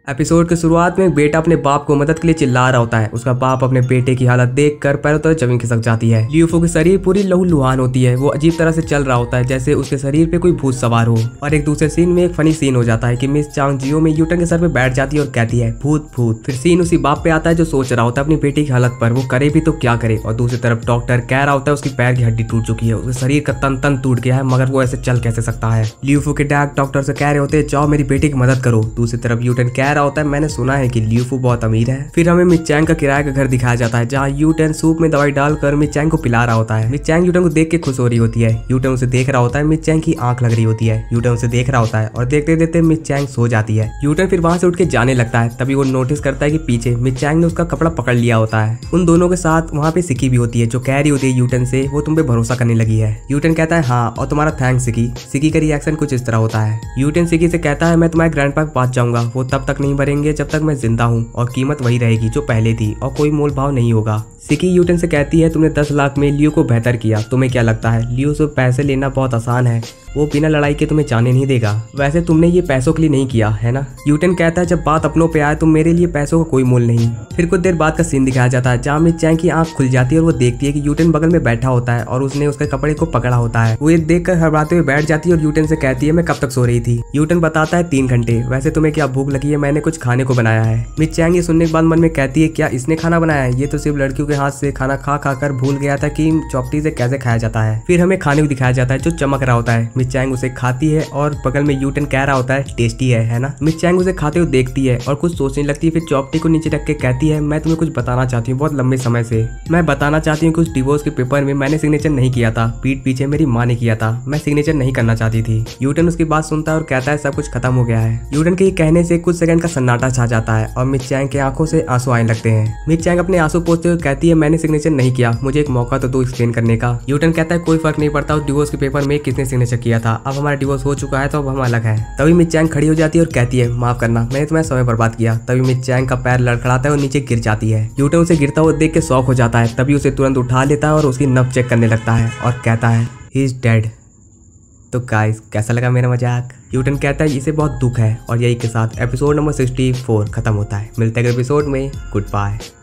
Episode की शुरुआत में एक बेटा अपने बाप को मदद के लिए चिल्ला रहा होता है। उसका बाप अपने बेटे की हालत देखकर पैरों तले जमीन खिसक जाती है। ल्यूफो की शरीर पूरी लहूलुहान होती है। वो अजीब तरह से चल रहा होता है जैसे उसके शरीर पे कोई भूत सवार हो। और एक दूसरे सीन में एक फनी सीन हो जाता है कि मिस चांग जियो में यूटन के सर पे बैठ जाती है और कहती है भूत भूत। फिर सीन उसी बाप पे आता है जो सोच रहा होता है अपनी बेटी की हालत पर, वो करे भी तो क्या करे। और दूसरी तरफ डॉक्टर कह रहा होता है उसकी पैर की हड्डी टूट चुकी है, उसके शरीर का तन तन टूट गया है, मगर वो ऐसे चल कैसे सकता है। ल्यूफो के डैड डॉक्टर से कह रहे होते हैं जाओ मेरी बेटी की मदद करो। दूसरी तरफ यूटन कह रहा होता है मैंने सुना है कि ल्यूफो बहुत अमीर है। फिर हमें मिचैंग का किराए का घर दिखाया जाता है जहाँ यूटन सूप में दवाई डालकर मिचैंग को पिला रहा होता है। मिचैंग यूटन को देख के खुश हो रही होती है। यूटन उसे देख रहा होता है, मिचैंग की आंख लग रही होती है। यूटन उसे देख रहा होता है और देखते देखते मिचैंग सो जाती है। यूटन फिर वहां से उठ के जाने लगता है, तभी वो नोटिस करता है कि पीछे मिचैंग ने उसका कपड़ा पकड़ लिया होता है। उन दोनों के साथ वहाँ पे सिकी भी होती है जो कह रही होती है यूटन से वो तुम पे भरोसा करने लगी है। यूटन कहता है हाँ और तुम्हारा थैंक्स सिकी। सिकी का रिएक्शन कुछ इस तरह होता है। यूटन सिकी से कहता है मैं तुम्हारे ग्रैंडपा के पास जाऊंगा, वो तब तक नहीं मरेंगे जब तक मैं जिंदा हूँ और कीमत वही रहेगी जो पहले थी और कोई मोल भाव नहीं होगा। सिकी यूटन से कहती है तुमने 10 लाख में लियो को बेहतर किया, तुम्हें क्या लगता है लियो से पैसे लेना बहुत आसान है, वो बिना लड़ाई के तुम्हें जाने नहीं देगा। वैसे तुमने ये पैसों के लिए नहीं किया है ना। यूटन कहता है जब बात अपनों पे आए तो मेरे लिए पैसों का कोई मोल नहीं। फिर कुछ देर बाद का सीन दिखाया जाता है जहाँ मिचैंग की आंख खुल जाती है और वो देखती है कि यूटन बगल में बैठा होता है और उसने उसके कपड़े को पकड़ा होता है। वो ये देखकर घबराते हुए बैठ जाती है और यूटन से कहती है मैं कब तक सो रही थी। यूटन बताता है 3 घंटे। वैसे तुम्हें क्या भूख लगी है, मैंने कुछ खाने को बनाया है। मिचैंग ये सुनने के बाद मन में कहती है क्या इसने खाना बनाया है, ये तो सिर्फ लड़कियों के हाथ से खाना खा खाकर भूल गया था कि चौपटी से कैसे खाया जाता है। फिर हमें खाने को दिखाया जाता है जो चमक रहा होता है। मिचैंग उसे खाती है और बगल में यूटन कह रहा होता है टेस्टी है ना। मिचैंग उसे खाते हुए देखती है और कुछ सोचने लगती है। फिर चौपटी को नीचे रख के कहती है मैं तुम्हें कुछ बताना चाहती हूँ, बहुत लंबे समय से मैं बताना चाहती हूँ। कुछ डिवोर्स के पेपर में मैंने सिग्नेचर नहीं किया था, पीठ पीछे मेरी माँ ने किया था, मैं सिग्नेचर नहीं करना चाहती थी। यूटन उसकी बात सुनता है और कहता है सब कुछ खत्म हो गया है। यूटन के कहने से कुछ सेकंड का सन्नाटा छा जाता है और मिचैंग के आंखों से आंसू आने लगते हैं। मिचैंग अपने आंसू पोंछते हुए कहती है मैंने सिग्नेचर नहीं किया, मुझे एक मौका तो दो एक्सप्लेन करने का। यूटन कहता है कोई फर्क नहीं पड़ता उस डिवोर्स के पेपर में किसने सिग्नेचर किया था, अब हमारा डिवोर्स हो चुका है तो अब हम अलग है। तभी मिचैंग खड़ी हो जाती है और कहती है माफ करना मैंने तुम्हारा समय बर्बाद किया। तभी मिचैंग का पैर लड़खड़ाता है और नीचे गिर जाती है। यूटन उसे गिरता हुआ देख के शॉक हो जाता है, तभी उसे तुरंत उठा लेता है और उसकी नब्ज चेक करने लगता है और कहता है ही इज डेड। तो गाइस कैसा लगा मेरा मजाक। यूटन कहता है इसे बहुत दुख है और यही के साथ एपिसोड नंबर 64 खत्म होता है। मिलते हैं अगले एपिसोड में। Good bye.